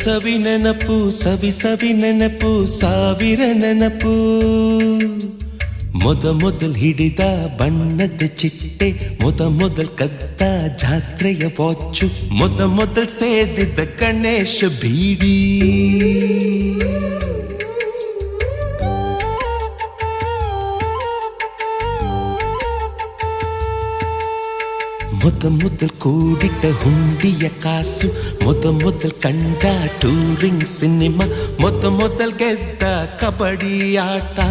ಸವಿ ನೆನಪು ಸವಿ ನೆನಪು ಸಾವಿರ ನೆನಪು ಮೊದಲ್ ಹಿಡಿದ ಬಣ್ಣದ ಚಿಟ್ಟೆ ಮೊದಲ್ ಕದ್ದ ಜಾತ್ರೆಯ ವಾಚು ಮೊದಲ್ ಸೇದಿದ್ದ ಗಣೇಶ ಬೀಡಿ ಮೊದಲ್ ಕೂಡಿಟ್ಟ ಹುಂಡಿಯ ಕಾಸು ಮೊದಲ್ ಕಂಡ ಟೂರಿಂಗ್ ಸಿನಿಮಾ ಮೊದಲ್ ಗೆದ್ದ ಕಬಡ್ಡಿ ಆಟ